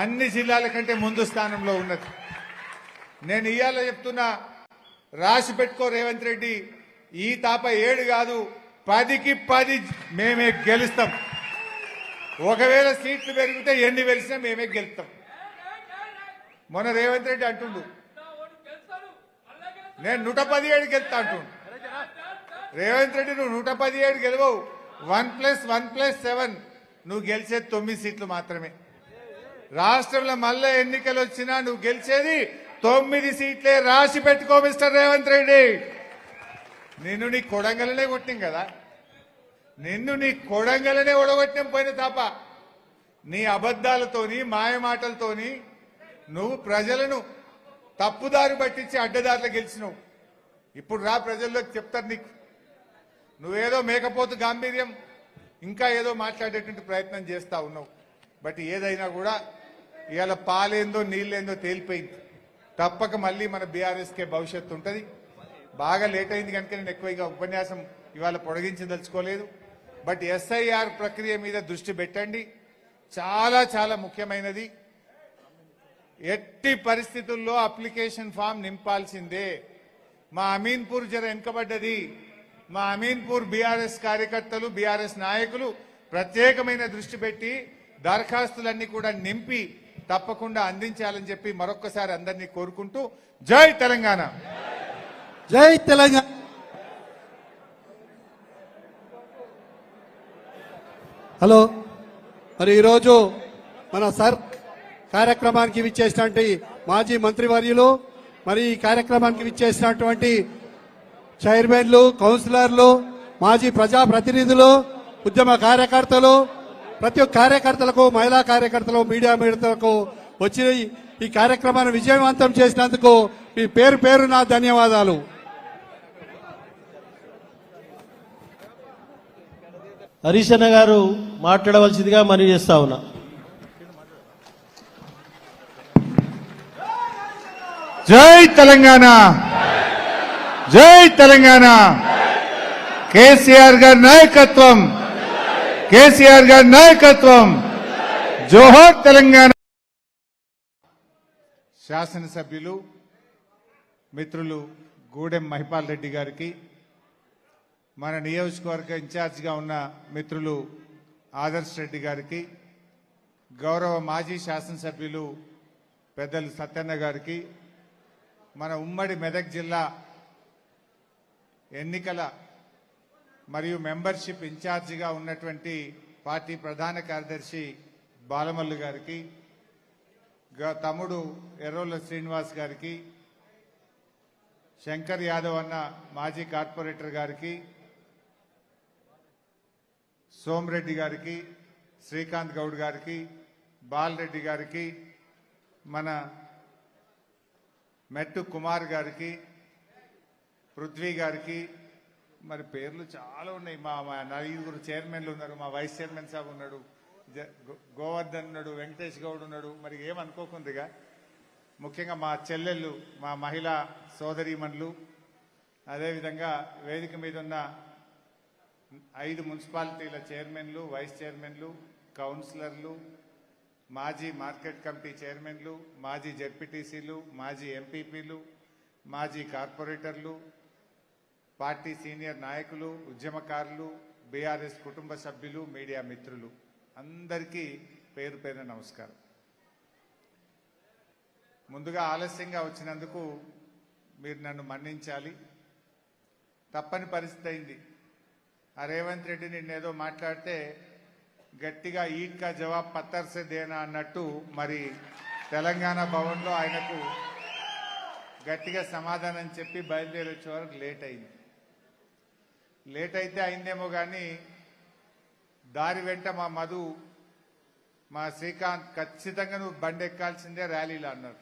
అన్ని జిల్లాల కంటే ముందు స్థానంలో ఉన్నది. నేను ఇవాళ చెప్తున్నా, రాసి పెట్టుకో రేవంత్ రెడ్డి, ఈ తాప 7 కాదు 10కి 10 మేమే గెలుస్తాం. ఒకవేళ సీట్లు పెరిగితే ఎన్ని వెలిసినా మేమే గెలుస్తాం. మొన్న రేవంత్ రెడ్డి అంటుండు నేను 117 గెలుస్తా అంటుండు. రేవంత్ రెడ్డి నువ్వు 117 గెలవవు, 1+1+7 నువ్వు గెలిచేది 9 సీట్లు మాత్రమే. రాష్ట్రంలో మళ్ళా ఎన్నికలు వచ్చినా నువ్వు గెలిచేది 9 సీట్లే. రాసి పెట్టుకో మిస్టర్ రేవంత్ రెడ్డి. నిన్ను నీ కొడంగలనే కొట్టినాం కదా, నిన్ను నీ కొడంగలనే ఒడగొట్టినాం పోయిన తాప. నీ అబద్ధాలతోని మాయమాటలతోని నువ్వు ప్రజలను తప్పుదారి పట్టించి అడ్డదారులు గెలిచినావు. ఇప్పుడు రా ప్రజల్లోకి చెప్తారు నీకు. నువ్వేదో మేకపోతు గాంభీర్యం ఇంకా ఏదో మాట్లాడేటువంటి ప్రయత్నం చేస్తా ఉన్నావు. బట్ ఏదైనా కూడా ఇవాళ పాలేందో నీళ్ళేందో తేలిపోయింది. తప్పక మళ్ళీ మన బీఆర్ఎస్కే భవిష్యత్తు ఉంటుంది. బాగా లేట్ అయింది కనుక నేను ఎక్కువగా ఉపన్యాసం ఇవాళ పొడిగించదలుచుకోలేదు. బట్ ఎస్ఐఆర్ ప్రక్రియ మీద దృష్టి పెట్టండి, చాలా చాలా ముఖ్యమైనది. ఎట్టి పరిస్థితుల్లో అప్లికేషన్ ఫామ్ నింపాల్సిందే. మా అమీన్పూర్ జర వెనుకబడ్డది. మా అమీన్పూర్ బీఆర్ఎస్ కార్యకర్తలు బీఆర్ఎస్ నాయకులు ప్రత్యేకమైన దృష్టి పెట్టి దరఖాస్తులన్నీ కూడా నింపి తప్పకుండా అందించాలని చెప్పి మరొక్కసారి అందరినీ కోరుకుంటూ జై తెలంగాణ, జై తెలంగాణ. హలో, మరి ఈరోజు మన సర్ కార్యక్రమానికి విచ్చేసినటువంటి మాజీ మంత్రివర్యులు, మరి ఈ కార్యక్రమానికి విచ్చేసినటువంటి చైర్మన్లు, కౌన్సిలర్లు, మాజీ ప్రజాప్రతినిధులు, ఉద్యమ కార్యకర్తలు, ప్రతి ఒక్క కార్యకర్తలకు, మహిళా కార్యకర్తలు, మీడియా మిత్రులకు వచ్చి ఈ కార్యక్రమాన్ని విజయవంతం చేసినందుకు మీ పేరు పేరు నా ధన్యవాదాలు. హరీష్ అన్న గారు మాట్లాడవలసిందిగా మనవి చేస్తా ఉన్నా. జై తెలంగాణ, జై తెలంగాణ. కేసీఆర్ గారి నాయకత్వం, కేసీఆర్ గారి నాయకత్వం. జోహార్ తెలంగాణ. శాసనసభ్యులు మిత్రులు గూడెం మహిపాల్ రెడ్డి గారికి, మన నియోజకవర్గ ఇన్ఛార్జిగా ఉన్న మిత్రులు ఆదర్శ్ రెడ్డి గారికి, గౌరవ మాజీ శాసనసభ్యులు పెద్దలు సత్యన్న గారికి, మన ఉమ్మడి మెదక్ జిల్లా ఎన్నికల మరియు మెంబర్షిప్ ఇన్ఛార్జిగా ఉన్నటువంటి పార్టీ ప్రధాన కార్యదర్శి బాలమల్లు గారికి, తమ్ముడు ఎర్రోళ్ళ శ్రీనివాస్ గారికి, శంకర్ యాదవ్ అన్న మాజీ కార్పొరేటర్ గారికి, సోమరెడ్డి గారికి, శ్రీకాంత్ గౌడ్ గారికి, బాలరెడ్డి గారికి, మన మెట్టు కుమార్ గారికి, పృథ్వీ గారికి, మరి పేర్లు చాలా ఉన్నాయి. మా 9 చైర్మన్లు ఉన్నారు, మా వైస్ చైర్మన్ సాబ్ ఉన్నాడు, గోవర్ధన్ ఉన్నాడు, వెంకటేష్ గౌడ్ ఉన్నాడు. మరి ఏమనుకోకుందిగా ముఖ్యంగా మా చెల్లెళ్ళు, మా మహిళా సోదరీమణులు, అదేవిధంగా వేదిక మీద ఉన్న 5 మున్సిపాలిటీల చైర్మన్లు, వైస్ చైర్మన్లు, కౌన్సిలర్లు, మాజీ మార్కెట్ కమిటీ చైర్మన్లు, మాజీ జెడ్పీటీసీలు, మాజీ ఎంపీపీలు, మాజీ కార్పొరేటర్లు, పార్టీ సీనియర్ నాయకులు, ఉద్యమకారులు, బీఆర్ఎస్ కుటుంబ సభ్యులు, మీడియా మిత్రులు అందరికీ పేరు పేరున నమస్కారం. ముందుగా ఆలస్యంగా వచ్చినందుకు మీరు నన్ను మన్నించాలి. తప్పని పరిస్థితి అయింది. ఆ రేవంత్ రెడ్డి నిన్నేదో మాట్లాడితే గట్టిగా ఈద్ కా జవాబ్ పత్తర్ సే దేనా అన్నట్టు మరి తెలంగాణ భవన్లో ఆయనకు గట్టిగా సమాధానం చెప్పి బయలుదేరి వచ్చే వరకు లేట్ అయింది. లేట్ అయితే అయిందేమో కానీ దారి వెంట మా మధు, మా శ్రీకాంత్ ఖచ్చితంగా నువ్వు బండి ఎక్కాల్సిందే ర్యాలీలో అన్నారు.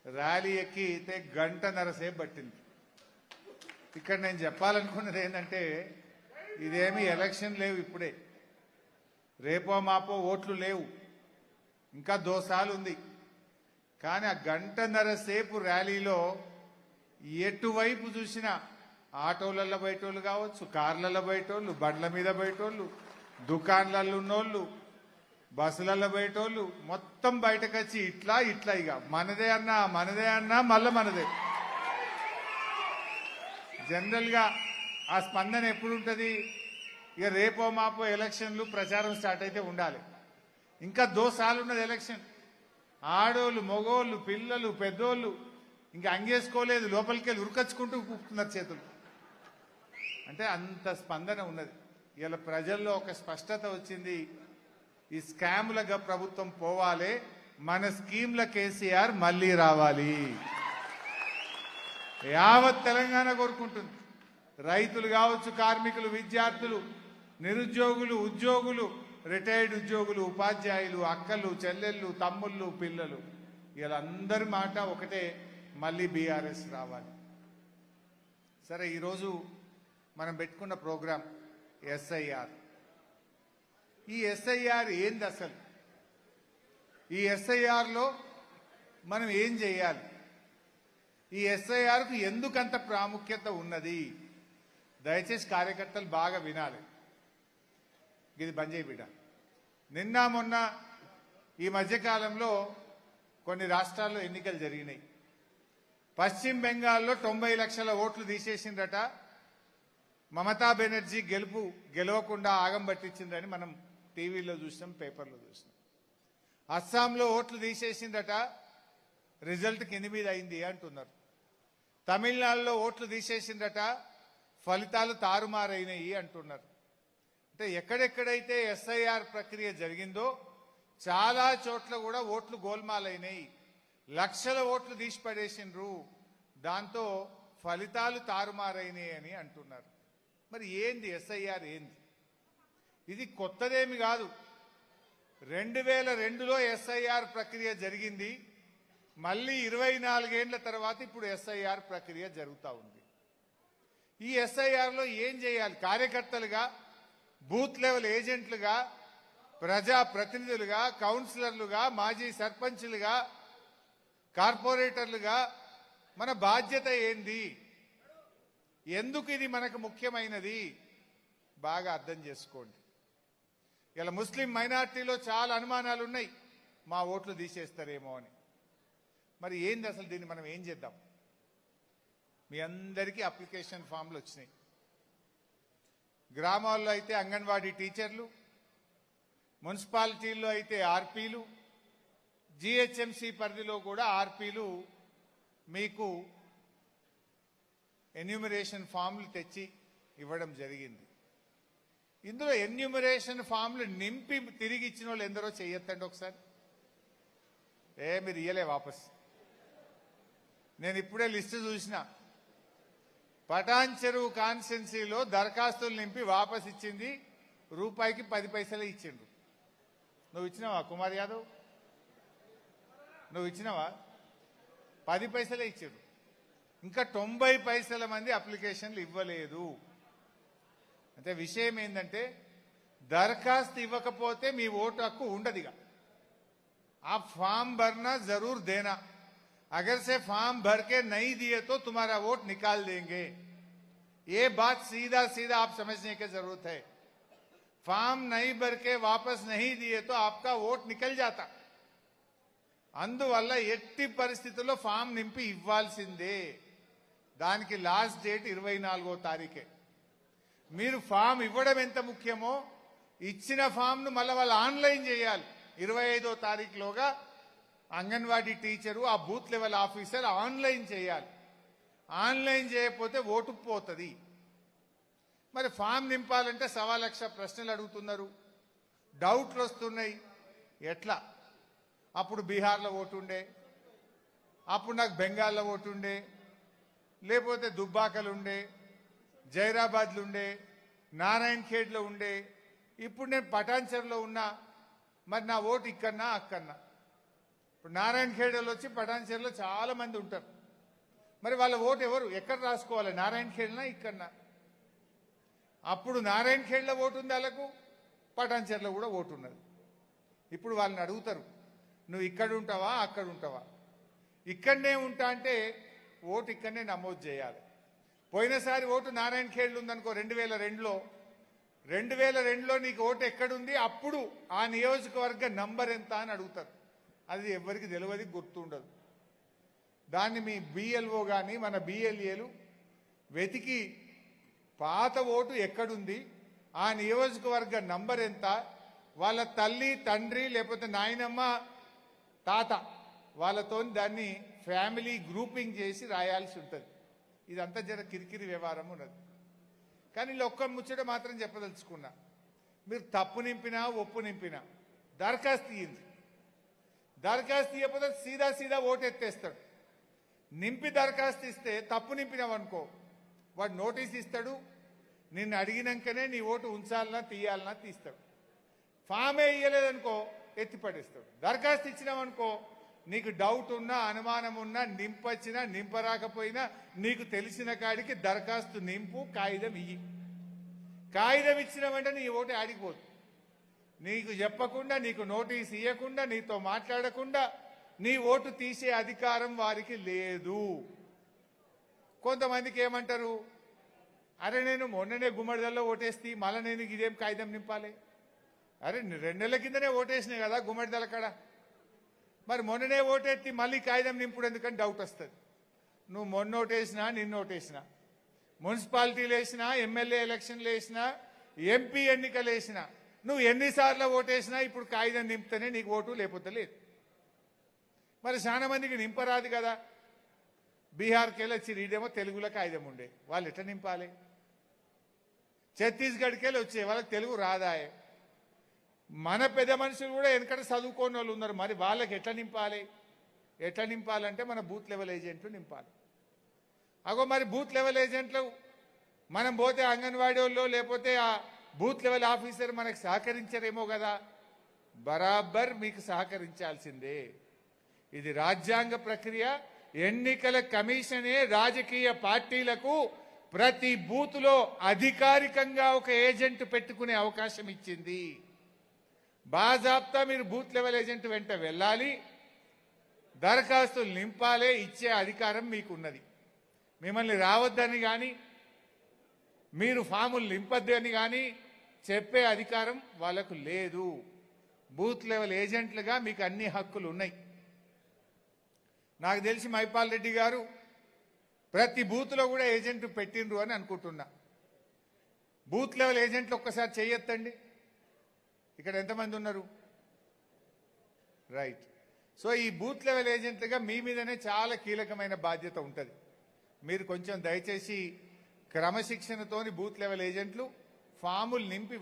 ర్యాలీ ఎక్కితే 1.5 గంట సేపు పట్టింది. ఇక్కడ నేను చెప్పాలనుకున్నది ఏంటంటే, ఇదేమీ ఎలక్షన్ లేవు, ఇప్పుడే రేపో మాపో ఓట్లు లేవు, ఇంకా 2 సార్లు ఉంది. కానీ ఆ 1.5 గంట సేపు ర్యాలీలో ఎటువైపు చూసినా ఆటోలలో బయటోళ్ళు కావచ్చు, కార్లలో బయటోళ్ళు, బండ్ల మీద బయటోళ్ళు, దుకాన్లలో ఉన్నోళ్ళు, బస్సులలో పోయేటోళ్ళు మొత్తం బయటకు వచ్చి ఇట్లా ఇట్లా ఇక మనదే అన్నా మళ్ళా మనదే. జనరల్ గా ఆ స్పందన ఎప్పుడు ఉంటది? ఇక రేపో మాపో ఎలక్షన్లు ప్రచారం స్టార్ట్ అయితే ఉండాలి. ఇంకా 2 సార్లు ఉన్నది ఎలక్షన్. ఆడోళ్ళు మగోళ్ళు పిల్లలు పెద్దోళ్ళు ఇంకా అంగేసుకోలేదు, లోపలికి వెళ్ళి ఉరకచ్చుకుంటూ కూపుతున్నారు చేతులు. అంటే అంత స్పందన ఉన్నది. ఇలా ప్రజల్లో ఒక స్పష్టత వచ్చింది. ఈ స్కాములుగా ప్రభుత్వం పోవాలి, మన స్కీమ్ల కేసీఆర్ మళ్ళీ రావాలి. యావత్ తెలంగాణ కోరుకుంటుంది. రైతులు కావచ్చు, కార్మికులు, విద్యార్థులు, నిరుద్యోగులు, ఉద్యోగులు, రిటైర్డ్ ఉద్యోగులు, ఉపాధ్యాయులు, అక్కలు, చెల్లెళ్ళు, తమ్ముళ్ళు, పిల్లలు, వీళ్ళందరి మాట ఒకటే, మళ్ళీ బీఆర్ఎస్ రావాలి. సరే, ఈరోజు మనం పెట్టుకున్న ప్రోగ్రాం ఎస్ఐఆర్. ఈ ఎస్ఐఆర్ ఏంది అసలు? ఈ ఎస్ఐఆర్లో మనం ఏం చేయాలి? ఈ ఎస్ఐఆర్కు ఎందుకంత ప్రాముఖ్యత ఉన్నది? దయచేసి కార్యకర్తలు బాగా వినాలి. ఇది బంద్ చేయి బిడ్డ. నిన్న మొన్న ఈ మధ్యకాలంలో కొన్ని రాష్ట్రాల్లో ఎన్నికలు జరిగినాయి. పశ్చిమ బెంగాల్లో 90 లక్షల ఓట్లు తీసేసిందట. మమతా బెనర్జీ గెలవకుండా ఆగం పట్టించిందని మనం టీవీలో చూసినాం, పేపర్లో చూసినాం. అస్సాంలో ఓట్లు తీసేసిందట, రిజల్ట్ కింది మీద అయింది అంటున్నారు. తమిళనాడులో ఓట్లు తీసేసిందట, ఫలితాలు తారుమారైనాయి అంటున్నారు. అంటే ఎక్కడెక్కడైతే ఎస్ఐఆర్ ప్రక్రియ జరిగిందో చాలా చోట్ల కూడా ఓట్లు గోల్మాలైనాయి. లక్షల ఓట్లు తీసి పడేసిండ్రు, దాంతో ఫలితాలు తారుమారైనాయి అని అంటున్నారు. మరి ఏంది ఎస్ఐఆర్? ఏంది ఇది? కొత్తదేమి కాదు. 2002లో ఎస్ఐఆర్ ప్రక్రియ జరిగింది. మళ్ళీ 24 ఏళ్ల తర్వాత ఇప్పుడు ఎస్ఐఆర్ ప్రక్రియ జరుగుతూ ఉంది. ఈ ఎస్ఐఆర్లో ఏం చేయాలి? కార్యకర్తలుగా, బూత్ లెవెల్ ఏజెంట్లుగా, ప్రజా ప్రతినిధులుగా, కౌన్సిలర్లుగా, మాజీ సర్పంచ్లుగా, కార్పొరేటర్లుగా మన బాధ్యత ఏంది? ఎందుకు ఇది మనకు ముఖ్యమైనది? బాగా అర్థం చేసుకోండి. ఇలా ముస్లిం మైనార్టీలో చాలా అనుమానాలు ఉన్నాయి, మా ఓట్లు తీసేస్తారేమో అని. మరి ఏంది అసలు? దీన్ని మనం ఏం చేద్దాం? మీ అందరికీ అప్లికేషన్ ఫామ్లు వచ్చినాయి. గ్రామాల్లో అయితే అంగన్వాడీ టీచర్లు, మున్సిపాలిటీల్లో అయితే ఆర్పీలు, జిహెచ్ఎంసీ పరిధిలో కూడా ఆర్పీలు మీకు ఎన్యూమరేషన్ ఫామ్లు తెచ్చి ఇవ్వడం జరిగింది. ఇందులో ఎన్యూమరేషన్ ఫామ్లు నింపి తిరిగి ఇచ్చిన వాళ్ళు ఎందరో చెయ్యొద్దండి ఒకసారి. మీరు ఇయ్యలే వాపస్. నేను ఇప్పుడే లిస్టు చూసిన. పటాన్ చెరువు కాన్స్టిట్యున్సీలో దరఖాస్తులు నింపి వాపస్ ఇచ్చింది రూపాయికి 10 పైసలే ఇచ్చిండ్రు. నువ్వు ఇచ్చినావా కుమార్ యాదవ్? నువ్వు ఇచ్చినావా? 10 పైసలే ఇచ్చిండ్రు. ఇంకా 90 పైసల మంది అప్లికేషన్లు ఇవ్వలేదు. అంటే విషయం ఏంటంటే, దరఖాస్తు ఇవ్వకపోతే మీ ఓటు హక్కు ఉండదుగా. ఆ ఫామ్ భర్నా जरूर देना. अगर से फॉर्म भर के नहीं दिए तो तुम्हारा वोट निकाल देंगे. ये बात सीधा सीधा आप समझने की जरूरत है. फॉर्म नहीं भर के वापस नहीं दिए तो आपका वोट निकल जाता. అందువల్ల ఎట్టి పరిస్థితుల్లో ఫామ్ నింపి ఇవ్వాల్సిందే. దానికి లాస్ట్ డేట్ 24వ తారీఖే. మీరు ఫామ్ ఇవ్వడం ఎంత ముఖ్యమో, ఇచ్చిన ఫామ్ను మళ్ళీ వాళ్ళు ఆన్లైన్ చేయాలి. 25వ తారీఖులోగా అంగన్వాడీ టీచరు, ఆ బూత్ లెవెల్ ఆఫీసర్ ఆన్లైన్ చేయాలి. ఆన్లైన్ చేయకపోతే ఓటు పోతుంది. మరి ఫామ్ నింపాలంటే 1,00,000 ప్రశ్నలు అడుగుతున్నారు, డౌట్లు వస్తున్నాయి. ఎట్లా? అప్పుడు బీహార్లో ఓటు ఉండే, అప్పుడు నాకు బెంగాల్లో ఓటు ఉండే, లేకపోతే దుబ్బాకలుండే, జైరాబాద్లుండే, నారాయణ్ ఖేడ్లో ఉండే, ఇప్పుడు నేను పటాన్చెరులో ఉన్నా. మరి నా ఓటు ఇక్కడన్నా అక్కడన్నా? ఇప్పుడు నారాయణ ఖేడ్లో వచ్చి పటాన్చెరులో చాలా మంది ఉంటారు. మరి వాళ్ళ ఓటు ఎవరు ఎక్కడ రాసుకోవాలి? నారాయణ ఖేడ్నా ఇక్కడన్నా? అప్పుడు నారాయణ ఖేడ్లో ఓటు ఉంది వాళ్ళకు, పటాన్చెరులో కూడా ఓటు ఉన్నది. ఇప్పుడు వాళ్ళని అడుగుతారు, నువ్వు ఇక్కడ ఉంటావా అక్కడ ఉంటావా? ఇక్కడనే ఉంటా అంటే ఓటు ఇక్కడనే నమోదు చేయాలి. పోయినసారి ఓటు నారాయణ ఖేడ్లు ఉందనుకో, 2002లో 2002లో నీకు ఓటు ఎక్కడుంది, అప్పుడు ఆ నియోజకవర్గ నంబర్ ఎంత అని అడుగుతారు. అది ఎవరికి తెలియదు, గుర్తుండదు. దాన్ని మీ బిఎల్ఓ కానీ మన బిఎల్ఏలు వెతికి పాత ఓటు ఎక్కడుంది, ఆ నియోజకవర్గ నంబర్ ఎంత, వాళ్ళ తల్లి తండ్రి లేకపోతే నాయనమ్మ తాత వాళ్ళతో దాన్ని ఫ్యామిలీ గ్రూపింగ్ చేసి రాయాల్సి ఉంటుంది. ఇదంతా జర కిరికిరి వ్యవహారం ఉన్నది. కానీ ఇలా ఒక్క ముచ్చట మాత్రం చెప్పదలుచుకున్నా, మీరు తప్పు నింపినా ఒప్పు నింపినా దరఖాస్తు ఇయ్యింది. దరఖాస్తు ఇవ్వకపోతే సీదా ఓటు ఎత్తేస్తాడు. నింపి దరఖాస్తు ఇస్తే తప్పు నింపినావనుకో వాడు నోటీస్ ఇస్తాడు, నిన్ను అడిగినాకనే నీ ఓటు ఉంచాలన్నా తీయాలన్నా తీస్తాడు. ఫామే ఇయ్యలేదనుకో ఎత్తిపడేస్తాడు. దరఖాస్తు ఇచ్చినావనుకో నీకు డౌట్ ఉన్నా అనుమానం ఉన్నా నింపొచ్చినా నింపరాకపోయినా నీకు తెలిసిన కాడికి దరఖాస్తు నింపు, కాగితం ఇయ్యి. కాగితం ఇచ్చినామంటే నీ ఓటు ఆడిపోదు. నీకు చెప్పకుండా, నీకు నోటీస్ ఇవ్వకుండా, నీతో మాట్లాడకుండా నీ ఓటు తీసే అధికారం వారికి లేదు. కొంతమందికి ఏమంటారు, అరే నేను మొన్ననే గుమ్మడిదల్లో ఓటేస్తే మళ్ళీ నేను ఇదేం కాగితం నింపాలి. అరే 2 నెలల కిందనే ఓటేసినాయి కదా గుమ్మడిదల కాడ, మరి మొన్ననే ఓటెత్తి మళ్ళీ కాగితం నింపుడు ఎందుకని డౌట్ వస్తుంది. నువ్వు మొన్న ఓటేసినా నిన్న ఓటేసినా, మున్సిపాలిటీలు వేసినా, ఎమ్మెల్యే ఎలక్షన్లు వేసినా, ఎంపీ ఎన్నికలు వేసినా, నువ్వు ఎన్నిసార్లు ఓటేసినా ఇప్పుడు కాగితం నింపితేనే నీకు ఓటు, లేకపోతే లేదు. మరి చాలా మందికి నింపరాదు కదా. బీహార్కి వెళ్ళి వచ్చి ఇదేమో తెలుగులో కాగితం ఉండే, వాళ్ళు ఎట్లా నింపాలి? ఛత్తీస్గఢ్కి వెళ్ళి వచ్చే వాళ్ళకి తెలుగు రాదాయే. మన పెద్ద మనుషులు కూడా వెనకట చదువుకోని వాళ్ళు ఉన్నారు, మరి వాళ్ళకి ఎట్లా నింపాలి? ఎట్లా నింపాలంటే మన బూత్ లెవెల్ ఏజెంట్లు నింపాలి. అగో మరి బూత్ లెవెల్ ఏజెంట్లు మనం పోతే అంగన్వాడీ వాళ్ళు లేకపోతే ఆ బూత్ లెవెల్ ఆఫీసర్ మనకు సహకరించరేమో కదా. బరాబర్ మీకు సహకరించాల్సిందే. ఇది రాజ్యాంగ ప్రక్రియ. ఎన్నికల కమిషనే రాజకీయ పార్టీలకు ప్రతి బూత్లో అధికారికంగా ఒక ఏజెంట్ పెట్టుకునే అవకాశం ఇచ్చింది. బాజాబ్తా మీరు బూత్ లెవెల్ ఏజెంట్ వెంట వెళ్ళాలి, దరఖాస్తులు నింపాలే, ఇచ్చే అధికారం మీకున్నది. మిమ్మల్ని రావద్దని కానీ మీరు ఫాములు నింపద్దని కానీ చెప్పే అధికారం వాళ్ళకు లేదు. బూత్ లెవెల్ ఏజెంట్లుగా మీకు అన్ని హక్కులు ఉన్నాయి. నాకు తెలిసి మైపాల్ రెడ్డి గారు ప్రతి బూత్లో కూడా ఏజెంట్ పెట్టిండ్రు అని అనుకుంటున్నా. బూత్ లెవెల్ ఏజెంట్లు ఒక్కసారి చేయొద్దండి. ఇక్కడ ఎంతమంది ఉన్నారు? రైట్. సో ఈ బూత్ లెవెల్ ఏజెంట్లుగా మీ మీదనే చాలా కీలకమైన బాధ్యత ఉంటుంది. మీరు కొంచెం దయచేసి క్రమశిక్షణతోని బూత్ లెవెల్ ఏజెంట్లు ఫాములు నింపి